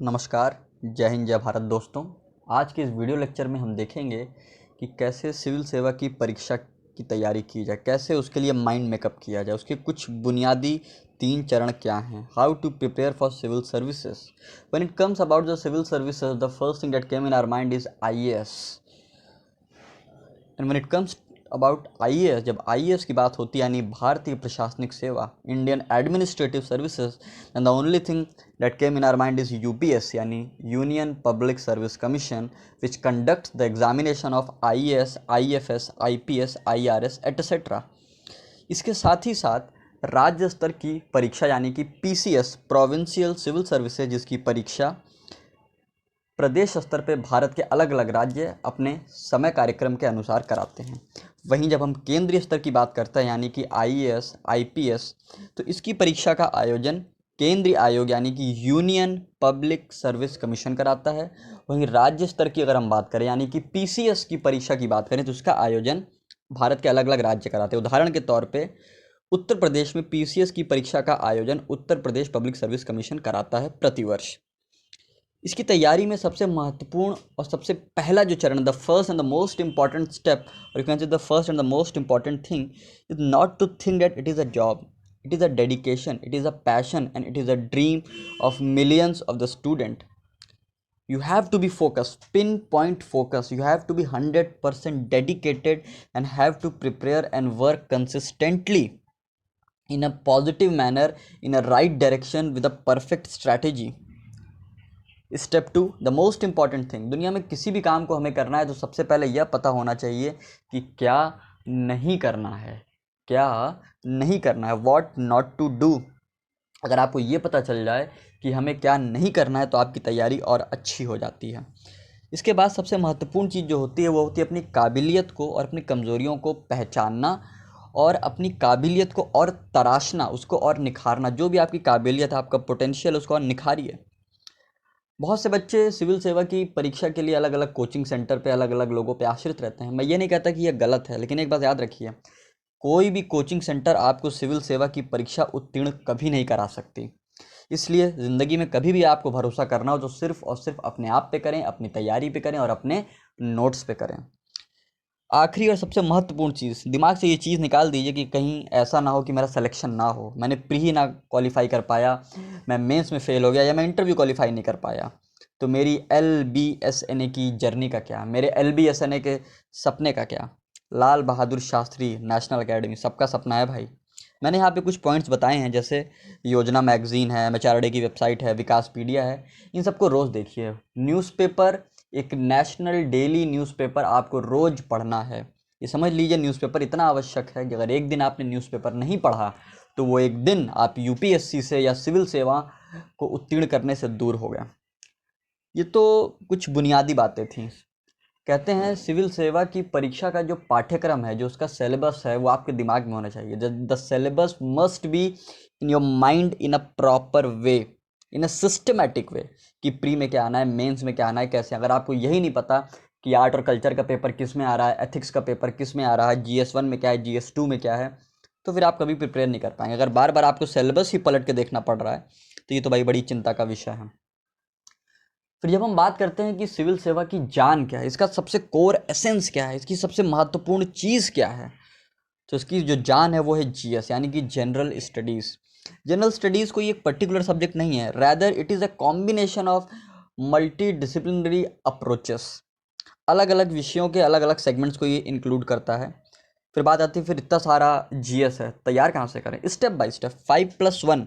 नमस्कार, जय हिंद, जय भारत दोस्तों। आज के इस वीडियो लेक्चर में हम देखेंगे कि कैसे सिविल सेवा की परीक्षा की तैयारी की जाए, कैसे उसके लिए माइंड मेकअप किया जाए, उसके कुछ बुनियादी 3 चरण क्या हैं। How to prepare for civil services. When it comes about the civil services, the first thing that came in our mind is IAS. And when it comes about IAS, जब IAS की बात होती है यानी भारतीय प्रशासनिक सेवा, Indian administrative services, and the only thing that came in our mind is UPS यानी union public service commission, which conducts the examination of IAS, IFS, IPS, IRS etcetera. इसके साथ ही साथ राज्य स्तर की परीक्षा यानी कि पीसीएस, प्रोविंशियल सिविल सर्विसेज, जिसकी परीक्षा प्रदेश स्तर पे भारत के अलग अलग राज्य अपने समय कार्यक्रम के अनुसार कराते हैं। वहीं जब हम केंद्रीय स्तर की बात करते हैं यानी कि आईएएस, आईपीएस, तो इसकी परीक्षा का आयोजन केंद्रीय आयोग यानी कि यूनियन पब्लिक सर्विस कमीशन कराता है। वहीं राज्य स्तर की अगर हम बात करें यानी कि पीसीएस की परीक्षा की बात करें तो इसका आयोजन भारत के अलग अलग राज्य कराते हैं। उदाहरण के तौर पे उत्तर प्रदेश में पीसीएस की परीक्षा का आयोजन Uttar Pradesh public service commission कराता है प्रतिवर्ष। इसकी तैयारी में सबसे महत्वपूर्ण और सबसे पहला जो चरण, the first and the most important step, और you can say the first and the most important thing is not to think that it is a job, it is a dedication, it is a passion, and it is a dream of millions of the student. You have to be focused, pinpoint focus. You have to be 100% dedicated and have to prepare and work consistently in a positive manner, in a right direction with a perfect strategy. Step 2, the most important thing. दुनिया में किसी भी काम को हमें करना है तो सबसे पहले यह पता होना चाहिए कि क्या नहीं करना है, क्या नहीं करना है, व्हाट नॉट टू डू। अगर आपको ये पता चल जाए कि हमें क्या नहीं करना है तो आपकी तैयारी और अच्छी हो जाती है। इसके बाद सबसे महत्वपूर्ण चीज़ जो होती है वो होती है अपनी काबिलियत को और अपनी कमज़ोरियों को पहचानना और अपनी काबिलियत को और तराशना, उसको और निखारना। जो भी आपकी काबिलियत है, आपका पोटेंशियल, उसको और निखारिए। बहुत से बच्चे सिविल सेवा की परीक्षा के लिए अलग अलग कोचिंग सेंटर पे अलग अलग लोगों पे आश्रित रहते हैं। मैं ये नहीं कहता कि ये गलत है, लेकिन एक बात याद रखिए, कोई भी कोचिंग सेंटर आपको सिविल सेवा की परीक्षा उत्तीर्ण कभी नहीं करा सकती। इसलिए ज़िंदगी में कभी भी आपको भरोसा करना हो तो सिर्फ और सिर्फ अपने आप पे करें, अपनी तैयारी पे करें और अपने नोट्स पे करें। आखिरी और सबसे महत्वपूर्ण चीज़, दिमाग से ये चीज़ निकाल दीजिए कि कहीं ऐसा ना हो कि मेरा सिलेक्शन ना हो, मैंने प्री ही ना क्वालिफाई कर पाया, मैं मेंस में फ़ेल हो गया या मैं इंटरव्यू क्वालिफाई नहीं कर पाया, तो मेरी LBSNA की जर्नी का क्या, मेरे LBSNA के सपने का क्या। लाल बहादुर शास्त्री नेशनल एकेडमी सबका सपना है भाई। मैंने यहाँ पे कुछ पॉइंट्स बताए हैं, जैसे योजना मैगजीन है, MHRD की वेबसाइट है, विकासपीडिया है, इन सबको रोज़ देखिए। न्यूज़पेपर, एक नेशनल डेली न्यूज़पेपर आपको रोज़ पढ़ना है। ये समझ लीजिए न्यूज़पेपर इतना आवश्यक है कि अगर एक दिन आपने न्यूज़पेपर नहीं पढ़ा तो वो एक दिन आप यूपीएससी से या सिविल सेवा को उत्तीर्ण करने से दूर हो गया। ये तो कुछ बुनियादी बातें थीं। कहते हैं सिविल सेवा की परीक्षा का जो पाठ्यक्रम है, जो उसका सिलेबस है, वो आपके दिमाग में होना चाहिए। The syllabus must be in your mind in a proper way, in a systematic way, कि प्री में क्या आना है, मेंस में क्या आना है, कैसे। अगर आपको यही नहीं पता कि आर्ट और कल्चर का पेपर किस में आ रहा है, एथिक्स का पेपर किस में आ रहा है, GS1 में क्या है, GS2 में क्या है, तो फिर आप कभी प्रिपेयर नहीं कर पाएंगे। अगर बार बार आपको सिलेबस ही पलट के देखना पड़ रहा है तो ये तो भाई बड़ी चिंता का विषय है। फिर जब हम बात करते हैं कि सिविल सेवा की जान क्या है, इसका सबसे कोर एसेंस क्या है, इसकी सबसे महत्वपूर्ण चीज़ क्या है, तो इसकी जो जान है वो है GS यानी कि जनरल स्टडीज़। जनरल स्टडीज़ कोई एक पर्टिकुलर सब्जेक्ट नहीं है, rather it is a combination of multi disciplinary approaches. अलग अलग विषयों के अलग अलग सेगमेंट्स को ये इंक्लूड करता है। फिर बात आती है, फिर इतना सारा GS है, तैयार कहाँ से करें। स्टेप बाय स्टेप 5+1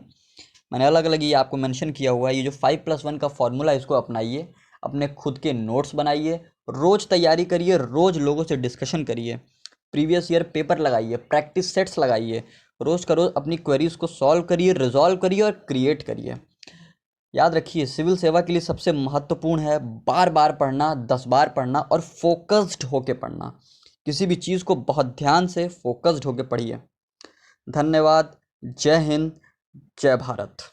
मैंने अलग अलग ये आपको मेंशन किया हुआ है। ये जो 5+1 का फॉर्मूला, इसको अपनाइए, अपने खुद के नोट्स बनाइए, रोज़ तैयारी करिए, रोज़ लोगों से डिस्कशन करिए, प्रीवियस ईयर पेपर लगाइए, प्रैक्टिस सेट्स लगाइए, रोज़ का रोज़ अपनी क्वेरीज को सॉल्व करिए, रिजॉल्व करिए और क्रिएट करिए। याद रखिए, सिविल सेवा के लिए सबसे महत्वपूर्ण है बार बार पढ़ना, 10 बार पढ़ना और फोकस्ड होके पढ़ना। किसी भी चीज़ को बहुत ध्यान से फोकस्ड होके पढ़िए। धन्यवाद। जय हिंद, जय भारत।